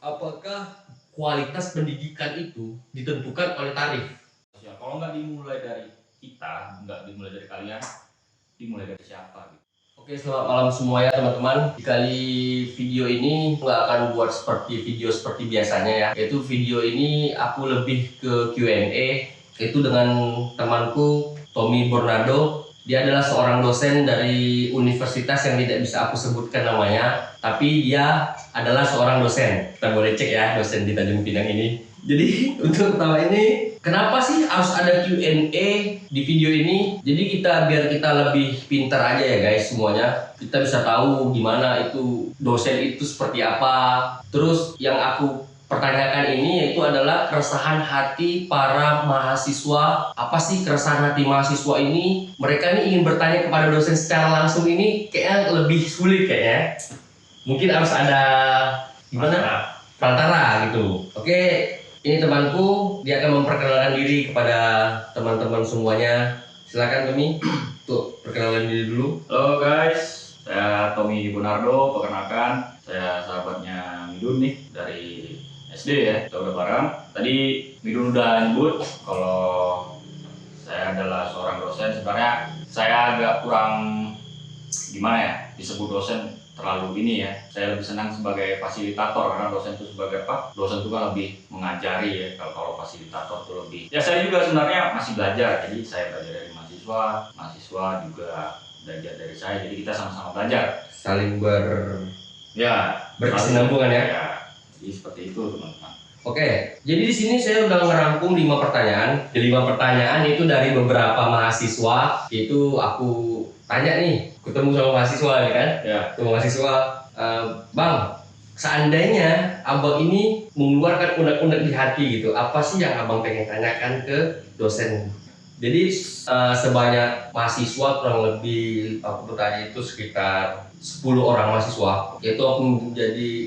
Apakah kualitas pendidikan itu ditentukan oleh tarif? Ya, kalau nggak dimulai dari kita, nggak dimulai dari kalian, dimulai dari siapa gitu. Oke, selamat malam semua ya teman-teman. Di kali video ini nggak akan buat seperti video seperti biasanya ya. Yaitu video ini aku lebih ke Q&A, itu dengan temanku Tommy Bornado. Dia adalah seorang dosen dari universitas yang tidak bisa aku sebutkan namanya, tapi dia adalah seorang dosen. Kita boleh cek ya, dosen di Tanjung Pinang ini. Jadi untuk pertama ini, kenapa sih harus ada Q&A di video ini? Jadi biar kita lebih pintar aja ya guys semuanya. Kita bisa tahu gimana itu dosen itu seperti apa. Terus yang aku pertanyakan ini yaitu adalah keresahan hati para mahasiswa. Apa sih keresahan hati mahasiswa ini? Mereka ini ingin bertanya kepada dosen secara langsung, ini kayaknya lebih sulit kayaknya. Mungkin harus ada gimana? Perantara gitu. Oke, ini temanku, dia akan memperkenalkan diri kepada teman-teman semuanya. Silakan Tommy, tuh perkenalan diri dulu. Halo guys, saya Tommy Bonardo. Perkenalkan, saya sahabatnya Midun nih dari SD ya, kita udah bareng. Tadi Midun udah nyebut kalau saya adalah seorang dosen. Sebenarnya saya agak kurang gimana ya disebut dosen, terlalu ini ya. Saya lebih senang sebagai fasilitator, karena dosen itu sebagai apa? Dosen itu kan lebih mengajari ya. Kalau fasilitator itu lebih. Ya saya juga sebenarnya masih belajar. Jadi saya belajar dari mahasiswa juga belajar dari saya. Jadi kita sama-sama belajar. Saling Berkesinambungan ya. Ya. Jadi seperti itu teman-teman. Oke, jadi di sini saya udah ngerangkum 5 pertanyaan. 5 pertanyaan itu dari beberapa mahasiswa. Itu aku tanya nih, ketemu sama mahasiswa ya kan? Ya. Ketemu mahasiswa, Bang, seandainya abang ini mengeluarkan unek-unek di hati gitu, apa sih yang abang pengen tanyakan ke dosen? Jadi sebanyak mahasiswa kurang lebih aku bertanya itu sekitar 10 orang mahasiswa, yaitu aku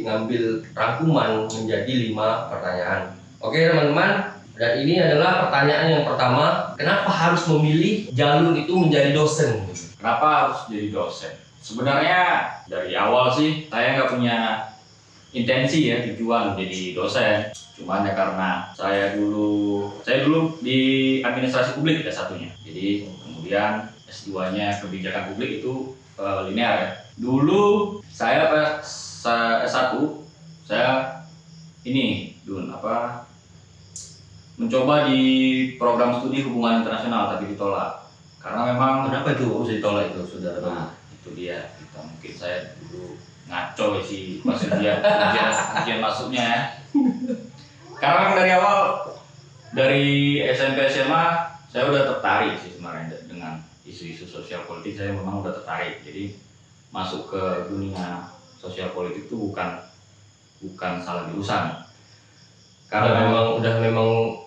ngambil rangkuman menjadi 5 pertanyaan. Oke teman-teman, dan ini adalah pertanyaan yang pertama, kenapa harus memilih jalur itu menjadi dosen? Kenapa harus jadi dosen? Sebenarnya dari awal sih saya nggak punya intensi ya tujuan jadi dosen. Cuman ya karena saya dulu di administrasi publik ya satunya. Jadi kemudian S2-nya kebijakan publik itu linear ya. Dulu saya pas S1 saya mencoba di program studi hubungan internasional, tapi ditolak. Karena memang Kenapa itu bisa ditolak itu, saudara? Nah, itu dia. Mungkin saya dulu ngaco sih pas ujian masuknya ya. Karena memang dari awal, dari SMP SMA saya udah tertarik sih sebenarnya dengan isu-isu sosial politik. Saya memang udah tertarik. Jadi masuk ke dunia sosial politik itu bukan salah jurusan. Karena udah memang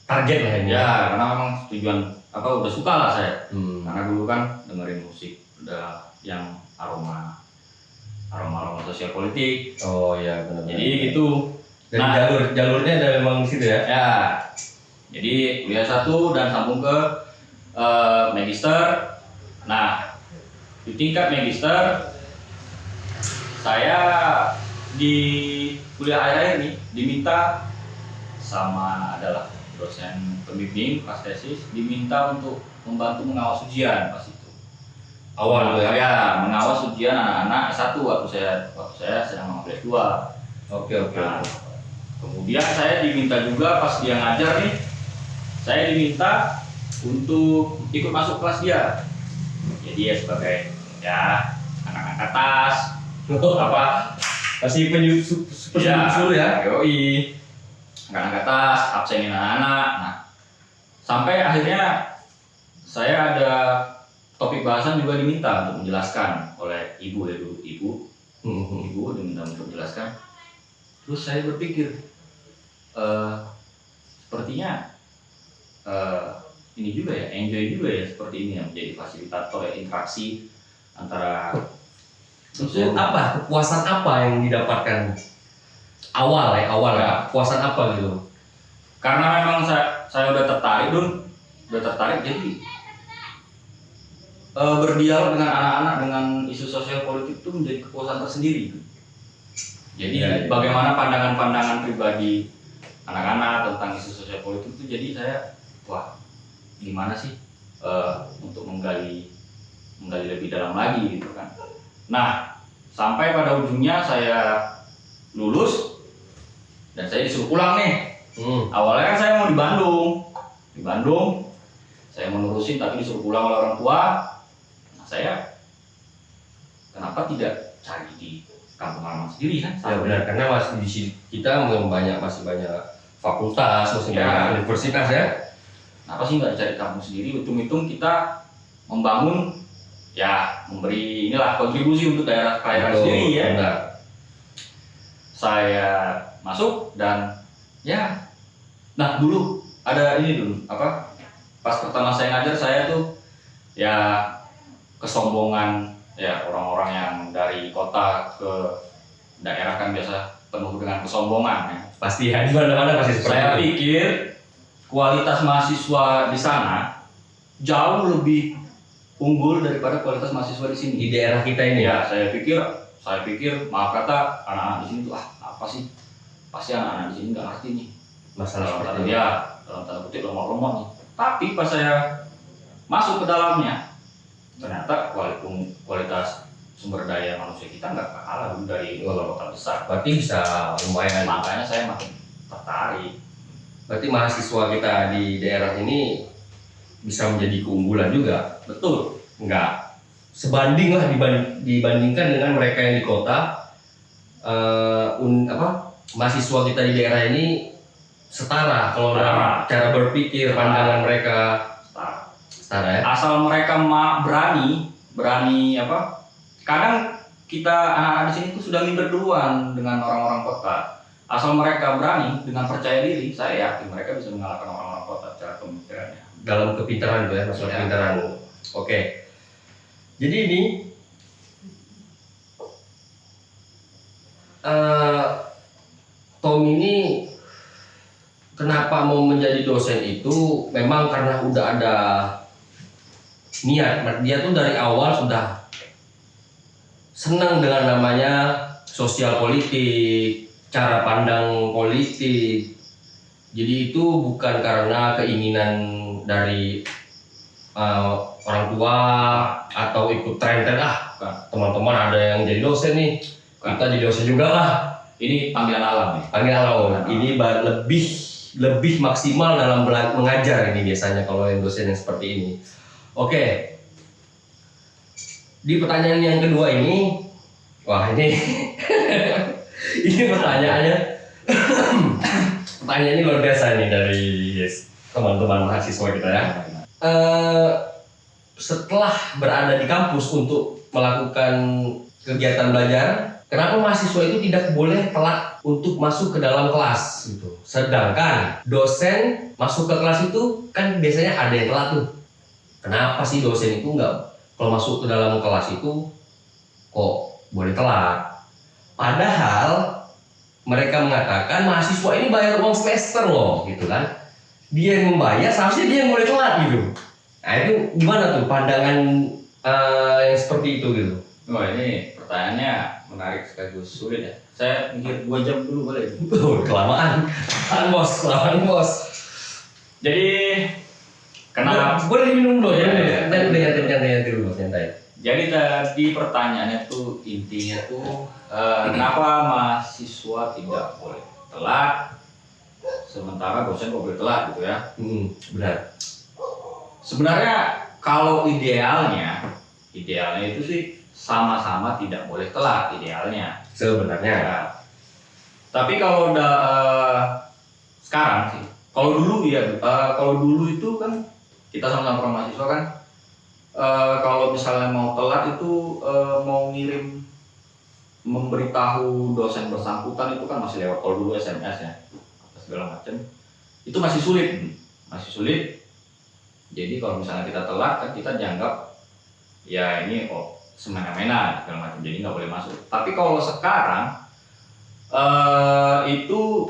target lah ini. Ya, karena memang tujuan udah suka lah saya. Karena dulu kan dengerin musik udah yang aroma sosial politik. Oh ya benar. Jadi gitu. Dan jalurnya ada memang di situ ya. Ya. Jadi kuliah 1 dan sambung ke magister. Nah, di tingkat magister saya di kuliah akhir ini diminta sama adalah dosen pembimbing pas tesis, diminta untuk membantu mengawas ujian pas itu. Awal ya, mengawas ujian anak-anak S1 waktu saya sedang mengambil S2. Oke. Nah, kemudian saya diminta juga pas dia ngajar nih, saya diminta untuk ikut masuk kelas dia. Jadi ya sebagai anak-anak atas masih penyusul ya. Yoi, anak-anak atas, absenin anak-anak. Nah, sampai akhirnya saya ada topik bahasan juga diminta untuk menjelaskan oleh ibu diminta untuk menjelaskan. Terus saya berpikir sepertinya ini juga ya, enjoy juga ya seperti ini yang menjadi fasilitator ya, interaksi antara itu apa, kepuasan apa yang didapatkan awal ya, kepuasan apa gitu? Karena memang saya udah tertarik jadi berdialog dengan anak-anak dengan isu sosial politik itu menjadi kepuasan tersendiri. Jadi Ya. bagaimana pandangan-pandangan pribadi anak-anak tentang isu sosial politik itu, jadi saya wah gimana sih untuk menggali lebih dalam lagi gitu kan. Nah, sampai pada ujungnya saya lulus dan saya disuruh pulang nih. Awalnya kan saya mau di Bandung saya menerusin, tapi disuruh pulang oleh orang tua. Nah, saya kenapa tidak cari di kampung halaman sendiri kan? Ya benar, karena masih di sini kita masih banyak fakultas, masih Ya. banyak universitas ya. Kenapa sih nggak cari kampung sendiri? Hitung-hitung kita membangun, ya memberi inilah kontribusi untuk daerah kelahiran Betul, sendiri ya. benar. Saya masuk dan ya, nah dulu ada ini dulu apa? Pas pertama saya ngajar, saya tuh ya kesombongan ya, orang-orang yang dari kota ke daerah kan biasa penuh dengan kesombongan ya. Pasti ya, di mana-mana pasti seperti Saya itu. pikir kualitas mahasiswa di sana jauh lebih unggul daripada kualitas mahasiswa di sini. Di daerah kita ini Ya, saya pikir maaf kata anak-anak di sini tuh apa sih? Pasti anak-anak di sini nggak ngerti nih. masalah Dalam seperti tanda ini. ya, dalam tanda kutip lemot-lemot nih. Tapi pas saya masuk ke dalamnya, ternyata kualitas sumber daya manusia kita nggak kalah dari kota besar. Berarti bisa lumayan. Makanya saya makin tertarik. Berarti mahasiswa kita di daerah ini bisa menjadi keunggulan juga. Betul. Enggak sebanding lah dibandingkan dengan mereka yang di kota. Mahasiswa kita di daerah ini setara kalau dalam cara berpikir, pandangan mereka setara ya. Asal mereka berani apa? Kadang kita anak-anak di sini tuh sudah minder duluan dengan orang-orang kota. Asal mereka berani dengan percaya diri, saya yakin mereka bisa mengalahkan orang-orang kota secara pemikirannya. Dalam kepintaran itu ya, masalah Ya. kepintaran. Oke. Jadi ini Tom ini kenapa mau menjadi dosen itu memang karena udah ada niat. Dia tuh dari awal sudah senang dengan namanya sosial politik, cara pandang politik. Jadi itu bukan karena keinginan dari orang tua atau ikut tren-tren teman-teman ada yang jadi dosen nih, kita jadi dosen juga lah. Ini panggilan alam nih. Panggilan alam. Ini lebih maksimal dalam mengajar ini biasanya kalau yang dosen yang seperti ini. Oke. Di pertanyaan yang kedua ini, wah ini ini pertanyaannya pertanyaannya luar biasa nih dari teman-teman mahasiswa kita ya. Setelah berada di kampus untuk melakukan kegiatan belajar, kenapa mahasiswa itu tidak boleh telat untuk masuk ke dalam kelas gitu. Sedangkan dosen masuk ke kelas itu kan biasanya ada yang telat tuh. Kenapa sih dosen itu nggak kalau masuk ke dalam kelas itu kok boleh telat? Padahal mereka mengatakan mahasiswa ini bayar uang semester loh gitu kan. Dia yang membayar, seharusnya dia yang boleh telat gitu. Nah itu gimana tuh pandangan yang seperti itu gitu? Oh, ini pertanyaannya menarik sekaligus sulit ya. Saya mikir 2 jam dulu boleh? Kelamaan bos. Jadi kenapa? Boleh diminum dulu ya. Iya. Nanti dulu santai. Jadi tadi pertanyaannya tuh intinya tuh kenapa mahasiswa tidak boleh telat sementara dosen kok boleh telat gitu ya? Benar. Sebenarnya kalau idealnya itu sih sama-sama tidak boleh telat idealnya. Sebenarnya. Ya. Tapi kalau udah sekarang sih, kalau dulu itu kan kita sama-sama mahasiswa kan, kalau misalnya mau telat itu mau ngirim memberitahu dosen bersangkutan itu kan masih lewat, kalau dulu SMS ya, segala macam, itu masih sulit. Jadi kalau misalnya kita telat kan kita dianggap ya ini semena-mena segala macam, jadi nggak boleh masuk. Tapi kalau sekarang itu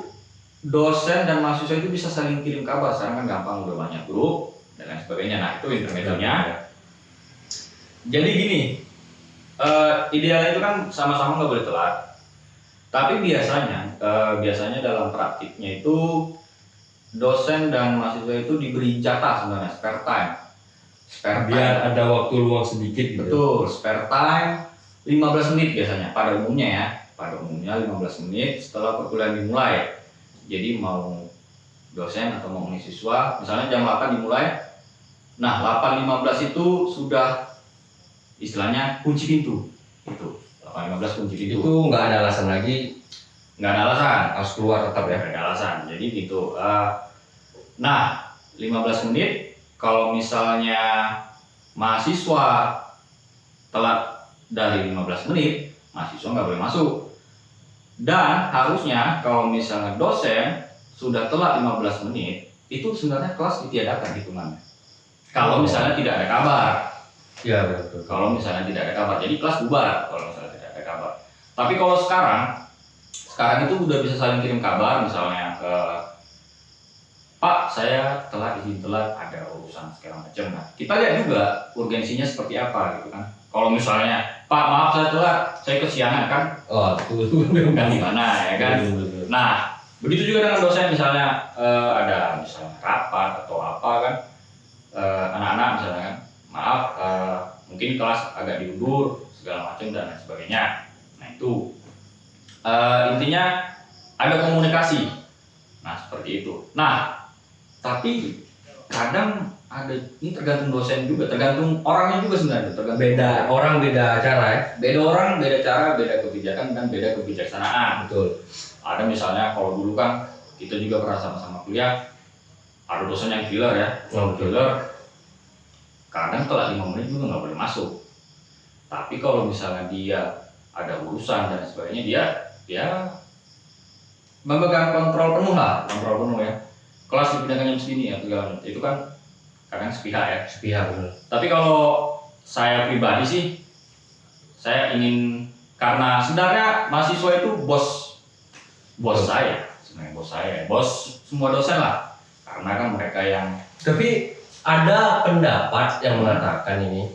dosen dan mahasiswa itu bisa saling kirim kabar. Sekarang kan gampang, udah banyak grup dan lain sebagainya. Nah itu intermezzonya. Jadi gini, idealnya itu kan sama-sama nggak boleh telat. Tapi biasanya dalam praktiknya itu dosen dan mahasiswa itu diberi jatah sebenarnya spare time. Biar ada waktu luang sedikit gitu. Betul, spare time 15 menit biasanya pada umumnya ya. Pada umumnya 15 menit setelah perkuliahan dimulai. Jadi mau dosen atau mau mahasiswa, misalnya jam 8 dimulai. Nah, 8.15 itu sudah istilahnya kunci pintu. Itu 8.15 kunci pintu. Itu nggak ada alasan lagi, Nggak ada alasan. harus keluar tetap ya. Nggak ada alasan. Jadi gitu. Nah, 15 menit kalau misalnya mahasiswa telat dari 15 menit, mahasiswa nggak boleh masuk. Dan harusnya kalau misalnya dosen sudah telat 15 menit, itu sebenarnya kelas ditiadakan hitungannya. Kalau misalnya tidak ada kabar. Iya betul. Kalau misalnya tidak ada kabar, jadi kelas bubar kalau misalnya tidak ada kabar. Tapi kalau sekarang itu udah bisa saling kirim kabar, misalnya Pak, saya izin telat, ada urusan segala macam. Nah, kita lihat juga urgensinya seperti apa gitu kan. Kalau misalnya, Pak maaf saya telat, saya kesiangan kan, Oh, itu kan gimana ya kan. Betul. Nah, begitu juga dengan dosen misalnya ada misalnya rapat atau apa kan, anak-anak misalnya kan, maaf mungkin kelas agak diundur segala macam dan lain sebagainya. Nah itu intinya ada komunikasi. Nah seperti itu. Nah tapi kadang ada, ini tergantung dosen juga, tergantung orangnya juga sebenarnya. Beda orang beda cara ya. Beda orang, beda cara, beda kebijakan dan beda kebijaksanaan. Betul. Ada misalnya kalau dulu kan kita juga pernah sama-sama kuliah, ada dosen yang killer ya, Oh, betul. killer. Kadang telat 5 menit juga nggak boleh masuk. Tapi kalau misalnya dia ada urusan dan sebagainya, dia memegang kontrol penuh ya. Kelas dipindahkan jam segini ya, segala macam. Itu kan kadang sepihak ya. Sepihak betul. Tapi kalau saya pribadi sih, saya ingin, karena sebenarnya mahasiswa itu bos saya, sebenarnya bos semua dosen lah. Karena kan mereka yang Tapi ada pendapat yang mengatakan ini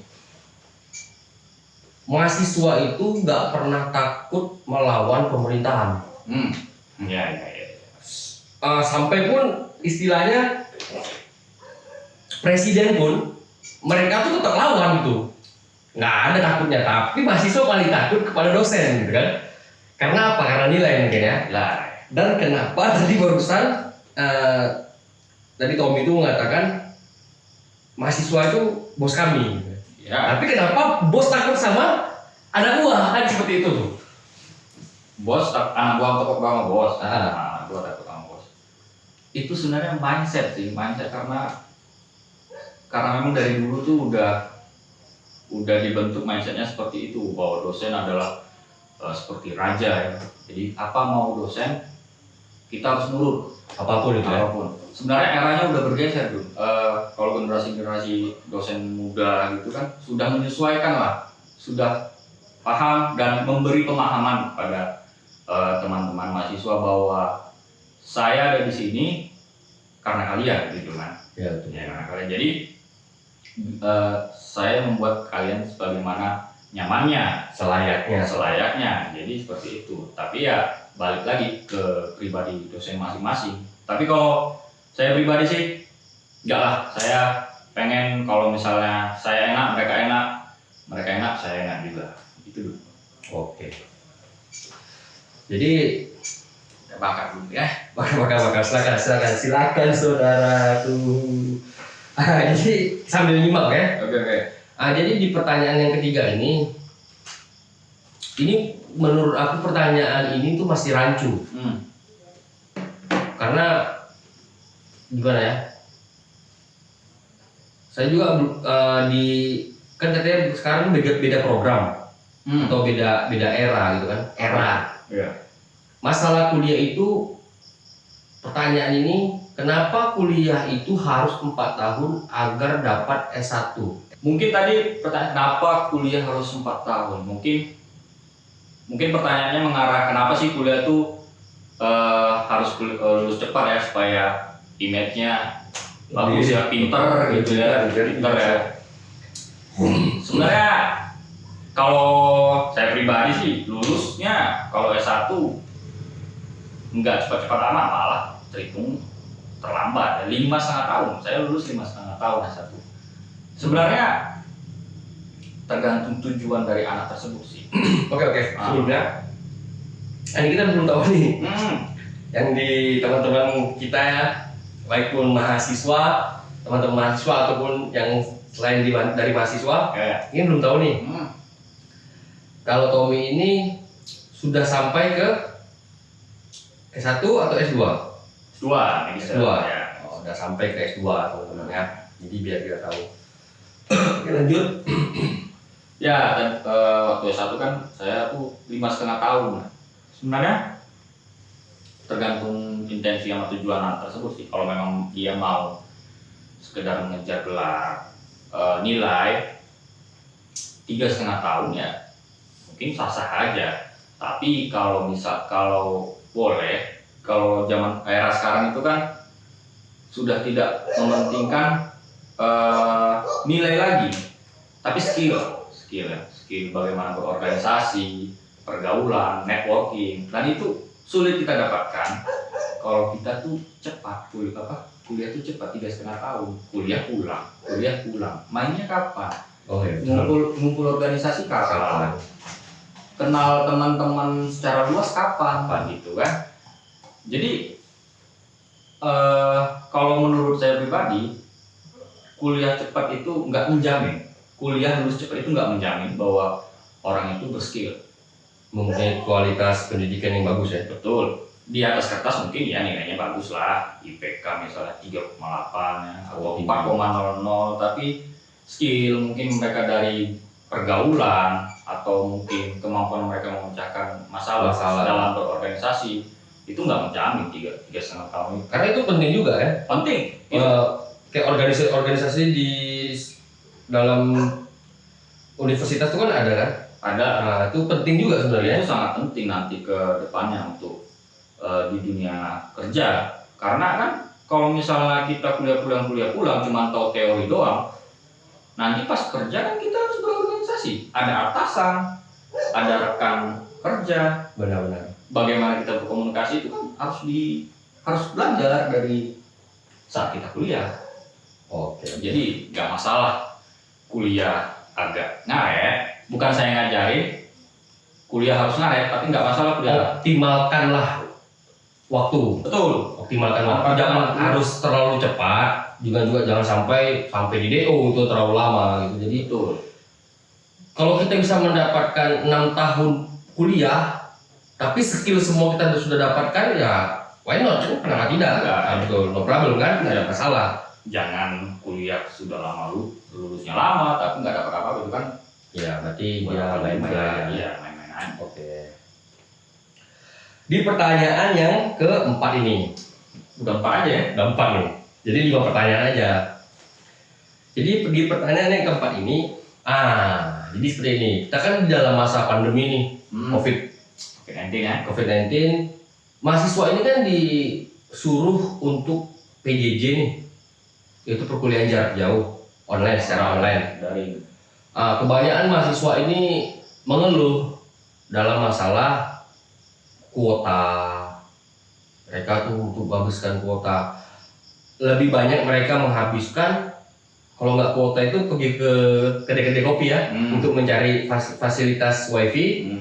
mahasiswa itu nggak pernah takut melawan pemerintahan. ya. Sampai pun istilahnya presiden pun mereka tuh tetap lawan gitu. Nggak ada takutnya, tapi mahasiswa paling takut kepada dosen gitu kan. Karena apa? Karena nilai mungkin ya. Lah, Dan kenapa tadi barusan tadi Tommy itu mengatakan mahasiswa itu bos kami. ya. Tapi kenapa bos takut sama anak buah kan seperti itu? Bos anak buah takut sama bos. Ah. Anak buah takut sama bos. Itu sebenarnya mindset karena memang dari dulu tuh udah dibentuk mindsetnya seperti itu, bahwa dosen adalah seperti raja ya. Jadi apa mau dosen kita harus nurut Apapun itu ya. apapun. Sebenarnya eranya udah bergeser tuh. Kalau generasi dosen muda gitu kan sudah menyesuaikan lah, sudah paham dan memberi pemahaman kepada teman-teman mahasiswa bahwa saya ada di sini karena kalian gitu kan. Ya, betul. Ya, karena kalian. Jadi saya membuat kalian sebagaimana nyamannya, selayaknya. Jadi seperti itu. Tapi ya balik lagi ke pribadi dosen masing-masing. Tapi kalau saya pribadi sih enggak lah. Saya pengen kalau misalnya saya enak, mereka enak, saya enak juga. Itu dulu. Oke. Jadi Kita bakar dulu ya. bakar silakan saudaraku. Jadi sambil nyimak ya. Oke. Jadi di pertanyaan yang ketiga ini menurut aku pertanyaan ini tuh masih rancu. Karena gimana ya? Saya juga kan katanya sekarang beda program atau beda era gitu kan? Era. Iya. Masalah kuliah itu, pertanyaan ini, kenapa kuliah itu harus 4 tahun agar dapat S1? Mungkin tadi pertanyaan kenapa kuliah harus 4 tahun? Mungkin pertanyaannya mengarah kenapa sih kuliah tuh harus lulus cepat ya, supaya image-nya bagus ya, pinter gitu ya, pinter ya. Sebenarnya kalau saya pribadi sih lulusnya kalau S1 nggak cepat-cepat amat, malah terhitung terlambat. 5,5 tahun, saya lulus 5,5 tahun S1. Sebenarnya tergantung tujuan dari anak tersebut sih. Oke. Sebelumnya, ini kita belum tahu nih. Yang di teman-teman kita ya, baik pun mahasiswa, teman-teman mahasiswa ataupun yang selain dari mahasiswa, ini belum tahu nih. Kalau Tommy ini sudah sampai ke S1 atau S2? S2, S2. Ya. Oh, udah sampai ke S2 teman-teman ya. Jadi biar kita tahu. Oke, lanjut. Ya, dan waktu S1 kan saya tuh 5,5 tahun. Sebenarnya tergantung intensi sama tujuan anak tersebut sih. Kalau memang dia mau sekedar mengejar gelar nilai 3,5 tahun ya mungkin sah-sah aja. Tapi kalau boleh, kalau zaman era sekarang itu kan sudah tidak mementingkan nilai lagi, tapi skill bagaimana berorganisasi, pergaulan, networking, dan itu sulit kita dapatkan kalau kita tuh cepat kuliah tuh cepat 3,5 tahun, kuliah pulang, mainnya kapan? Oh iya. Ngumpul organisasi kapan? Kenal teman-teman secara luas kapan gitu kan? Jadi kalau menurut saya pribadi, kuliah cepat itu nggak menjamin. Kuliah lulus cepat itu nggak menjamin bahwa orang itu berskill, mempunyai kualitas pendidikan yang bagus ya. Betul. Di atas kertas mungkin ya nilainya bagus lah, IPK misalnya 3,8 ya, atau 4,00, tapi skill mungkin mereka dari pergaulan atau mungkin kemampuan mereka memecahkan masalah dalam berorganisasi itu nggak menjamin 3,5 tahun itu. Karena itu penting juga ya. Penting. Kayak organisasi di dalam universitas itu kan ada kan? Ada. Nah, itu penting juga sebenarnya. Itu sangat penting nanti ke depannya untuk di dunia kerja. Karena kan kalau misalnya kita kuliah pulang cuma tahu teori doang, nanti pas kerja kan kita harus berorganisasi. Ada atasan, ada rekan kerja. Benar-benar. Bagaimana kita berkomunikasi itu kan harus belajar dari saat kita kuliah. Oke. Jadi nggak masalah kuliah agak ngaret. Bukan saya ngajarin kuliah harus ngaret, tapi nggak masalah kuliah. Optimalkanlah waktu. Betul. Optimalkan waktu. Jangan harus terlalu cepat. Juga jangan sampai di DO itu terlalu lama gitu. Jadi itu kalau kita bisa mendapatkan 6 tahun kuliah, tapi skill semua kita sudah dapatkan ya why not? Kenapa tidak? Betul, no problem kan? Nggak ada masalah. Jangan kuliah sudah lama lulusnya lama tapi nggak dapat apa-apa gitu kan? Ya berarti dia main-main. Iya main-main aja. Oke. Di pertanyaan yang keempat ini, udah 4 aja ya? Udah 4 nih. Jadi 5 pertanyaan aja. Jadi di pertanyaan yang keempat ini, jadi seperti ini. Kita kan di dalam masa pandemi nih, COVID-19 ya. COVID-19, mahasiswa ini kan disuruh untuk PJJ nih, yaitu perkuliahan jarak jauh, secara online. Kebanyakan mahasiswa ini mengeluh dalam masalah kuota. Mereka tuh untuk menghabiskan kuota. Lebih banyak mereka menghabiskan, kalau nggak kuota itu pergi ke kedai-kedai kopi ya, untuk mencari fasilitas wifi.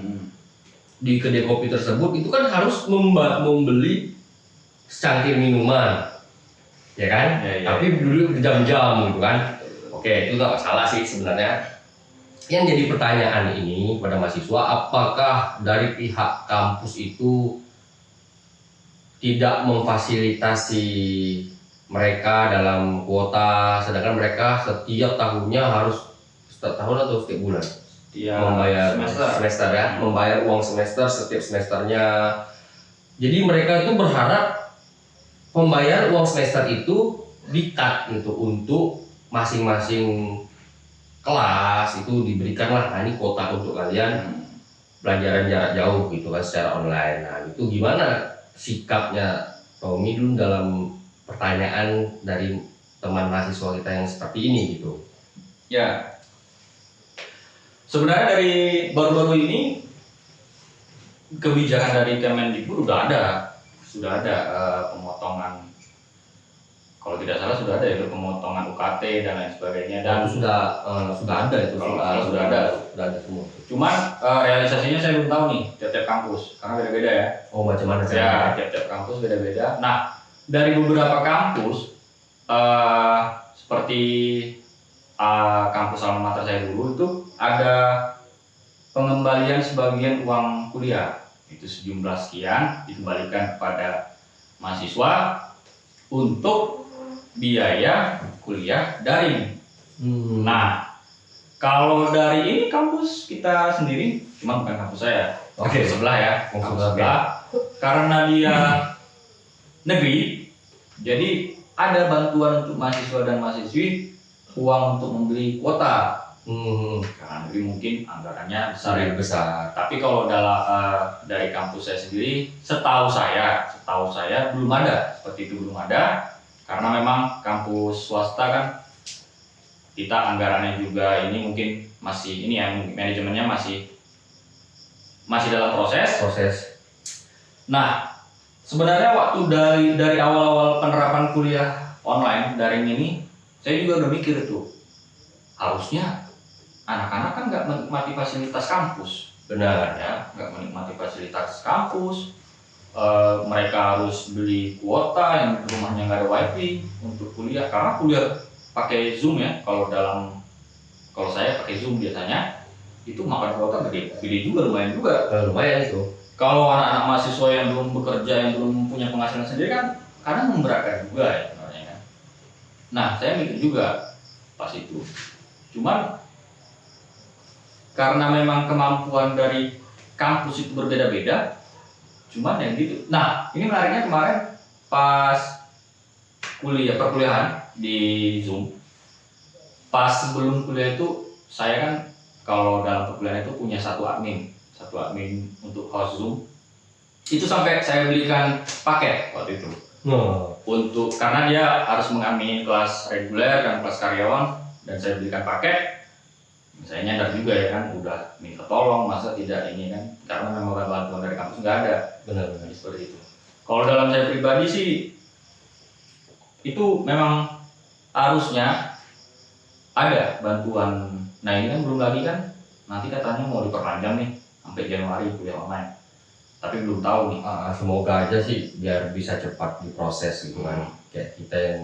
Di kedai kopi tersebut itu kan harus membeli secangkir minuman, ya kan? Ya. Tapi dulu berjam-jam gitu kan. Oke, itu nggak masalah sih sebenarnya. Yang jadi pertanyaan ini pada mahasiswa, apakah dari pihak kampus itu tidak memfasilitasi mereka dalam kuota, sedangkan mereka setiap tahunnya harus setiap tahun atau setiap bulan membayar semester ya, membayar uang semester setiap semesternya. Jadi mereka itu berharap pembayar uang semester itu di-cut gitu untuk masing-masing kelas itu diberikanlah, ini kuota untuk kalian pelajaran jarak jauh gitu kan secara online. Nah itu gimana sikapnya Tommy dulu dalam pertanyaan dari teman mahasiswa kita yang seperti ini gitu? Ya, sebenarnya dari baru-baru ini kebijakan dari Kemendikbud udah ada sudah ada pemotongan, kalau tidak salah sudah ada itu pemotongan UKT dan lain sebagainya, dan Dan sudah ada itu, Kalau sudah ada. sudah ada semua. cuman realisasinya saya belum tahu nih tiap-tiap kampus karena beda-beda ya. Oh, macam mana Ya, tiap-tiap kampus beda-beda. Nah, dari beberapa kampus seperti kampus alma mater saya dulu itu ada pengembalian sebagian uang kuliah. Itu sejumlah sekian dikembalikan kepada mahasiswa untuk biaya kuliah daring. Nah, kalau dari ini kampus kita sendiri, cuma bukan kampus saya, Oke. kampus sebelah ya, Kampus kampus sebelah. sebelah. Karena dia negeri, jadi ada bantuan untuk mahasiswa dan mahasiswi uang untuk membeli kuota. Karena negeri mungkin anggarannya besar ya. besar. Tapi kalau dari kampus saya sendiri, setahu saya belum ada, seperti itu belum ada, karena memang kampus swasta kan kita anggarannya juga ini mungkin masih ini ya, manajemennya masih dalam proses. Nah, sebenarnya waktu dari awal-awal penerapan kuliah online daring ini, saya juga udah mikir tuh, harusnya anak-anak kan nggak menikmati fasilitas kampus. Benar. Ya, nggak menikmati fasilitas kampus. Mereka harus beli kuota yang rumahnya nggak ada wifi untuk kuliah, karena kuliah pakai Zoom ya. Kalau saya pakai Zoom biasanya itu makan kuota gede juga, lumayan juga. Lumayan itu. Kalau anak-anak mahasiswa yang belum bekerja, yang belum punya penghasilan sendiri kan kadang memberatkan juga ya sebenarnya kan. Nah, saya mikir juga pas itu. Cuman karena memang kemampuan dari kampus itu berbeda-beda, cuman yang gitu. Nah, ini menariknya kemarin pas perkuliahan di Zoom, pas sebelum kuliah itu saya kan kalau dalam perkuliahan itu punya satu admin untuk host Zoom. Itu sampai saya belikan paket waktu itu. Untuk karena dia harus mengadmin kelas reguler dan kelas karyawan, dan saya belikan paket. Saya nyadar juga ya kan, udah minta tolong, masa tidak ini kan, karena memang bantuan dari kampus nggak ada. Benar. Seperti itu. Kalau dalam saya pribadi sih, itu memang harusnya ada bantuan. Nah, ini kan belum lagi kan, nanti katanya mau diperpanjang nih sampai Januari kuliah online, tapi belum tahu nih. Semoga aja sih biar bisa cepat diproses gitu kan. Kayak kita yang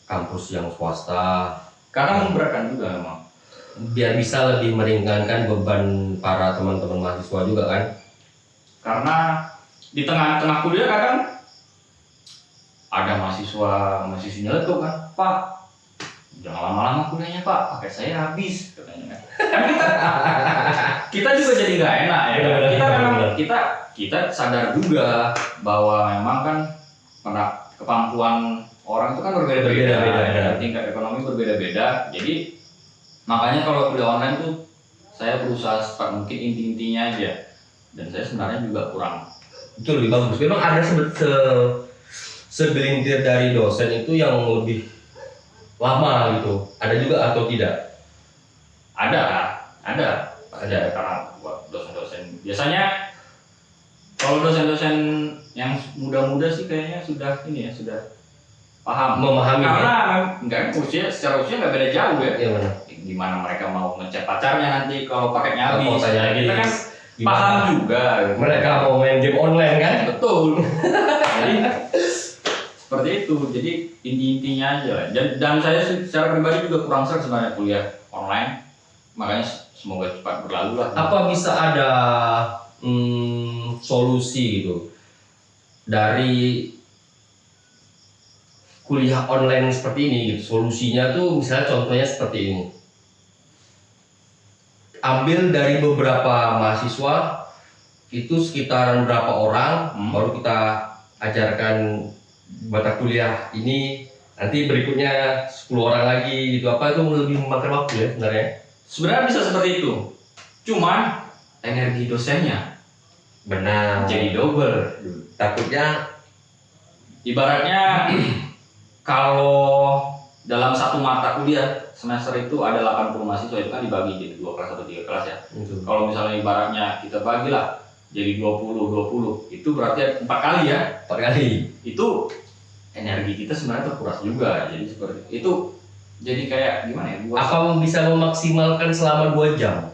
kampus yang swasta, Karena memberatkan juga memang. biar bisa lebih meringankan beban para teman-teman mahasiswa juga kan. Karena di tengah-tengah kuliah kadang ada mahasiswi nyeletuk kan, "Pak, jangan lama-lama kuliahnya Pak, paket saya habis," katanya kan. Kita juga jadi nggak enak ya. Benar, Kita benar, memang benar. kita sadar juga bahwa memang kan kemampuan orang itu kan berbeda-beda, Berbeda-beda, ya. tingkat ekonomi berbeda-beda. Jadi makanya kalau kuliah online tuh saya berusaha secepat mungkin inti-intinya aja. Dan saya sebenarnya juga kurang. Itu lebih bagus. Memang ada segelintir dari dosen itu yang lebih lama gitu. Ada juga atau tidak? Ada karena buat dosen-dosen. Biasanya kalau dosen-dosen yang muda-muda sih kayaknya sudah ini ya, sudah paham. Memahami. Karena enggak secara usia nggak beda jauh ya. Iya benar. Gimana mereka mau ngechat pacarnya nanti kalau paketnya habis. Paketnya Nah, kita kan habis. paham juga. Gitu. Mereka mau main game online kan? Betul. Jadi seperti itu. Jadi intinya aja. Dan saya secara pribadi juga kurang sering sebenarnya kuliah online. Makanya semoga cepat berlalu lah. Apa bisa ada solusi gitu dari kuliah online seperti ini gitu? Solusinya tuh misalnya contohnya seperti ini. Ambil dari beberapa mahasiswa, itu sekitaran berapa orang, baru kita ajarkan mata kuliah ini, nanti berikutnya 10 orang lagi gitu. Apa itu lebih memakan waktu ya sebenarnya? Sebenarnya bisa seperti itu. Cuman energi dosennya Benar. jadi double. Takutnya Ibaratnya kalau dalam satu mata kuliah semester itu ada 80 mahasiswa, itu kan dibagi jadi 2 kelas atau 3 kelas ya. itu. Kalau misalnya ibaratnya kita bagilah jadi 20 itu berarti 4 kali ya. 4 kali. Itu energi kita sebenarnya terkuras juga. Jadi seperti itu, jadi kayak gimana ya? Apa bisa memaksimalkan selama 2 jam?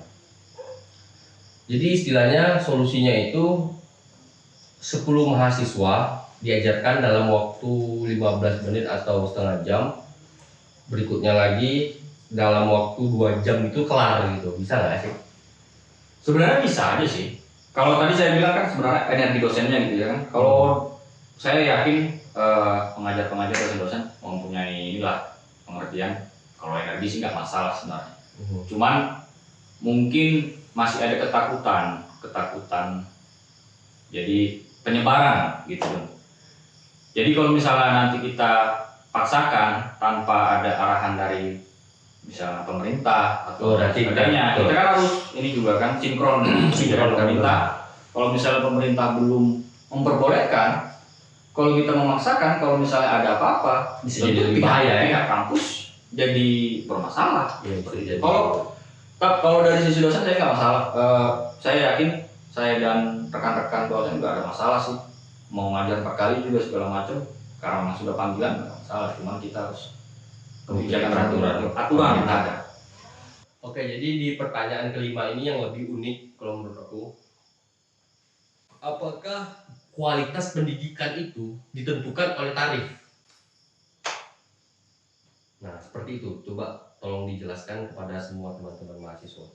Jadi istilahnya solusinya itu 10 mahasiswa diajarkan dalam waktu 15 menit atau setengah jam. Berikutnya lagi dalam waktu 2 jam itu kelar gitu. Bisa nggak sih? Sebenarnya bisa aja sih. Kalau tadi saya bilang kan sebenarnya energi dosennya gitu ya kan. Kalau saya yakin pengajar-pengajar dosen-dosen mempunyai inilah pengertian kalau energi sih nggak masalah sebenarnya. Cuman mungkin masih ada ketakutan. Jadi penyebaran gitu. Jadi kalau misalnya nanti kita paksakan tanpa ada arahan dari misalnya pemerintah atau sebagainya, kita kan harus ini juga kan sinkron dengan pemerintah. Kalau misalnya pemerintah belum memperbolehkan, kalau kita memaksakan, kalau misalnya ada apa-apa, bisa jadi lebih bahaya ya. Pihak kampus jadi bermasalah. Ya, kalau dari sisi dosen saya nggak masalah. Saya yakin saya dan rekan-rekan dosen nggak ada masalah sih. Mau ngajar 4 kali juga segala macam, karena memang sudah panggilan nggak masalah. Cuman kita harus kebijakan aturan yang ada. Oke, jadi di pertanyaan kelima ini yang lebih unik kalau menurut aku, apakah kualitas pendidikan itu ditentukan oleh tarif? Nah, seperti itu. Coba tolong dijelaskan kepada semua teman-teman mahasiswa.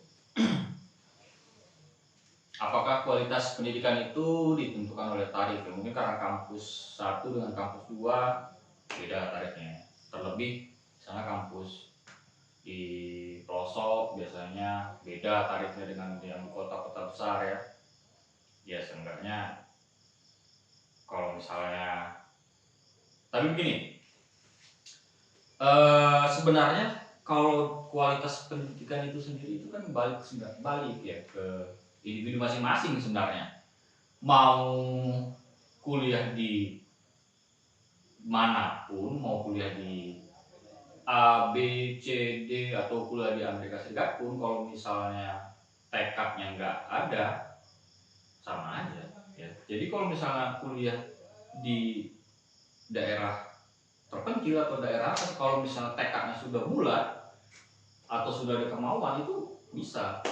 Apakah kualitas pendidikan itu ditentukan oleh tarif? Mungkin karena kampus 1 dengan kampus 2 beda tarifnya. Terlebih misalnya kampus di pelosok biasanya beda tarifnya dengan yang kota-kota besar ya. Ya seenggaknya kalau misalnya, tapi begini, sebenarnya kalau kualitas pendidikan itu sendiri itu kan balik ya ke individu masing-masing sebenarnya. Mau kuliah di manapun, mau kuliah di A, B, C, D atau kuliah di Amerika Serikat pun, kalau misalnya tekadnya nggak ada, sama aja ya. Jadi kalau misalnya kuliah di daerah terpencil atau daerah atas, kalau misalnya tekadnya sudah bulat atau sudah ada kemauan, itu bisa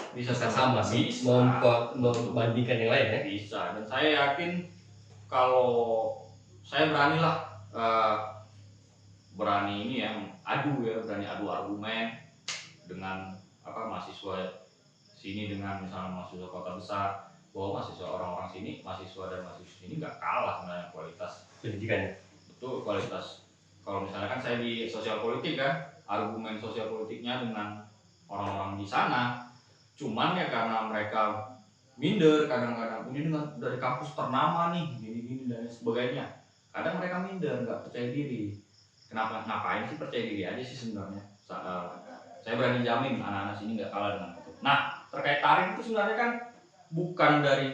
sama sih, membandingkan yang lain ya. Bisa, dan saya yakin kalau saya berani ini ya, berani adu argumen dengan mahasiswa sini dengan misalnya mahasiswa kota besar, bahwa mahasiswa orang-orang sini, mahasiswa dan mahasiswa sini nggak kalah sebenarnya kualitas pendidikannya. Betul, kualitas. Kalau misalnya kan saya di sosial politik kan, argumen sosial politiknya dengan orang-orang di sana, cuman ya karena mereka minder kadang-kadang, ini dari kampus ternama nih, gini-gini dan sebagainya. Kadang mereka minder, nggak percaya diri. Ngapain sih, percaya diri aja sih sebenarnya. Saya berani jamin anak-anak sini nggak kalah dengan itu. Nah, terkait tarif itu sebenarnya kan bukan dari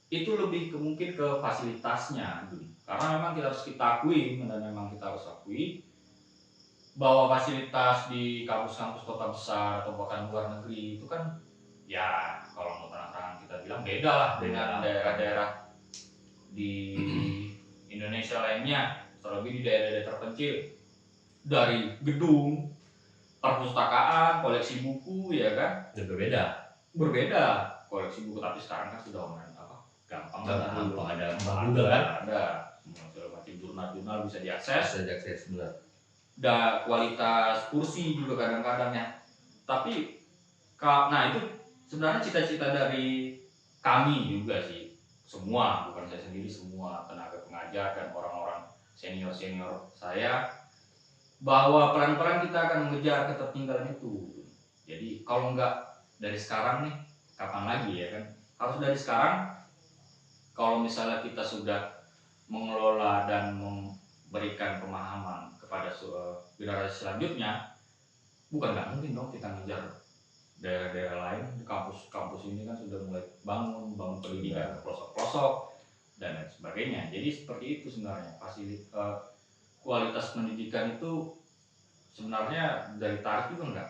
itu, lebih mungkin ke fasilitasnya, karena memang kita harus akui bahwa fasilitas di kampus-kampus kota besar atau bahkan luar negeri itu kan ya, kalau mau terang-terangan kita bilang beda lah dengan daerah-daerah di Indonesia lainnya, terlebih di daerah-daerah terpencil. Dari gedung, perpustakaan, koleksi buku ya kan, berbeda koleksi buku. Tapi sekarang kan sudah online, gampang ada Google kan, ada semua segala macam jurnal-jurnal bisa diakses benar. Dan kualitas kursi juga kadang-kadang ya. Tapi nah itu sebenarnya cita-cita dari kami juga sih, semua, bukan saya sendiri, semua tenaga pengajar dan orang-orang senior saya, bahwa pelan-pelan kita akan mengejar ketertinggalan itu. Jadi kalau enggak dari sekarang nih, kapan lagi ya kan? Harus dari sekarang. Kalau misalnya kita sudah mengelola dan memberikan pemahaman kepada generasi selanjutnya, bukan nggak mungkin dong kita ngejar daerah-daerah lain. Di kampus-kampus ini kan sudah mulai bangun pendidikan ke pelosok-pelosok dan lain sebagainya. Jadi seperti itu sebenarnya. Kualitas pendidikan itu sebenarnya dari tarif juga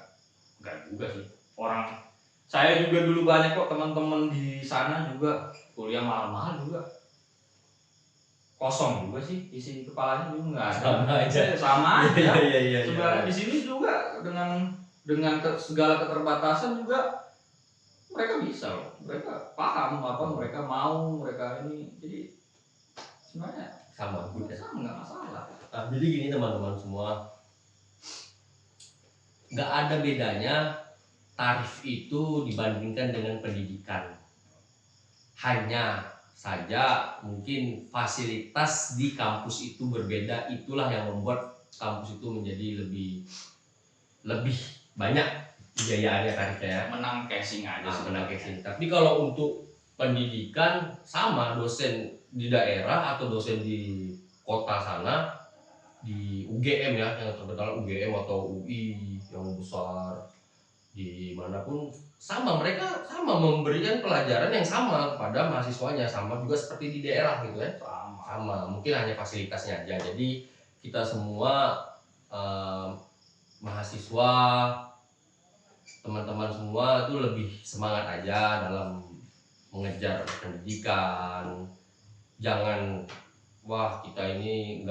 enggak juga sih. Saya juga dulu banyak kok teman-teman di sana juga kuliah mahal-mahal juga kosong juga sih, isi kepalanya juga nggak ada. Sama aja. Sama aja. Iya. Sebenarnya di sini juga dengan segala keterbatasan juga mereka bisa loh, mereka paham apa mereka mau, mereka ini, jadi sebenarnya Sama good ya. sama nggak masalah. Nah, jadi gini teman-teman semua, nggak ada bedanya tarif itu dibandingkan dengan pendidikan. Hanya saja mungkin fasilitas di kampus itu berbeda, itulah yang membuat kampus itu menjadi lebih banyak biayaannya tarifnya ya. Menang casing aja Nah, sebenarnya. menang casing. Tapi kalau untuk pendidikan sama, dosen di daerah atau dosen di kota sana, di UGM ya, yang terkenal UGM atau UI yang besar dimanapun sama, mereka sama memberikan pelajaran yang sama kepada mahasiswanya, sama juga seperti di daerah gitu ya, sama mungkin hanya fasilitasnya aja. Jadi kita semua mahasiswa, teman-teman semua itu lebih semangat aja dalam mengejar pendidikan. Jangan wah kita ini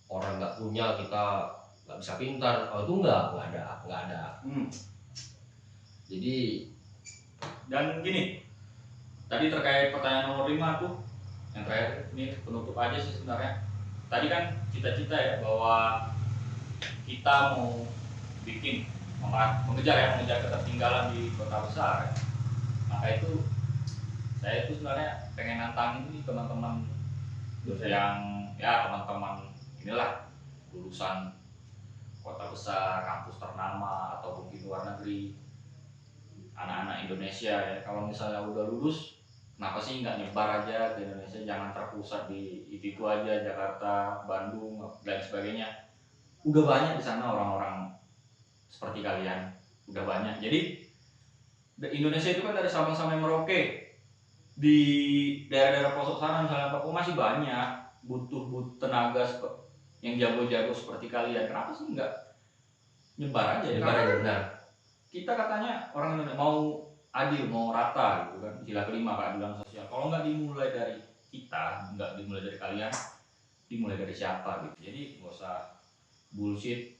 orang nggak punya, kita nggak bisa pintar. Oh itu nggak ada. Jadi Dan gini, tadi terkait pertanyaan nomor 5 tuh, yang terakhir ini penutup aja sih sebenarnya. Tadi kan cita-cita ya bahwa kita mau mengejar ketertinggalan di kota besar. Maka itu saya itu sebenarnya pengen nantangin ini teman-teman yang ya teman-teman inilah lulusan kota besar, kampus ternama atau mungkin luar negeri, anak-anak Indonesia ya. Kalau misalnya udah lulus, kenapa sih nggak nyebar aja ke Indonesia, jangan terpusat di itu aja, Jakarta, Bandung dan sebagainya. Udah banyak di sana orang-orang seperti kalian, udah banyak. Jadi Indonesia itu kan dari Sabang sampai Merauke, di daerah-daerah pelosok sana misalnya Papua masih banyak butuh tenaga yang jago-jago seperti kalian. Kenapa sih nggak nyebar aja? nyebar aja, benar. Kita katanya orang Indonesia mau adil, mau rata gitu kan, sila kelima keadilan sosial. Kalau nggak dimulai dari kita, nggak dimulai dari kalian, dimulai dari siapa gitu. Jadi nggak usah bullshit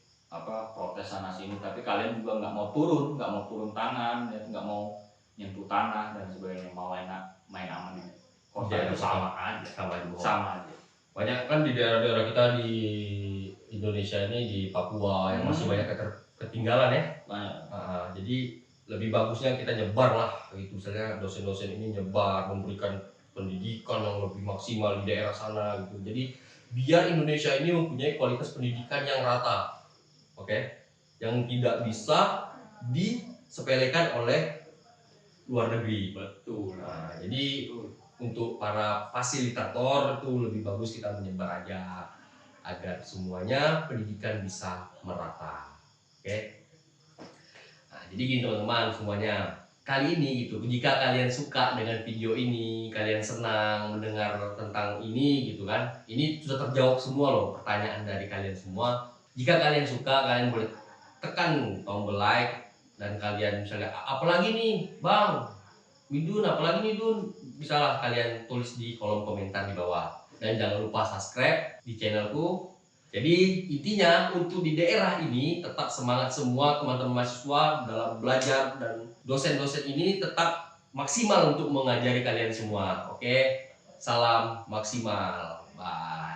protes sana sini, tapi kalian juga nggak mau turun tangan, ya, nggak mau nyentuh tanah dan sebagainya, mau main aman di kota itu sama aja. Banyak kan di daerah-daerah kita di Indonesia ini, di Papua yang masih banyak ketinggalan ya. Jadi lebih bagusnya kita nyebar lah gitu, misalnya dosen-dosen ini nyebar, memberikan pendidikan yang lebih maksimal di daerah sana gitu. Jadi biar Indonesia ini mempunyai kualitas pendidikan yang rata, yang tidak bisa disepelekan oleh luar negeri. Betul. Jadi untuk para fasilitator itu lebih bagus kita menyebar aja agar semuanya pendidikan bisa merata. Nah, jadi gini teman-teman semuanya, kali ini gitu, jika kalian suka dengan video ini, kalian senang mendengar tentang ini gitu kan, ini sudah terjawab semua loh pertanyaan dari kalian semua. Jika kalian suka, kalian boleh tekan tombol like, dan kalian misalnya apalagi nih Bang Midun, apalagi nih Dun, bisalah kalian tulis di kolom komentar di bawah. Dan jangan lupa subscribe di channelku. Jadi intinya untuk di daerah ini tetap semangat semua teman-teman mahasiswa dalam belajar, dan dosen-dosen ini tetap maksimal untuk mengajari kalian semua. Salam maksimal. Bye.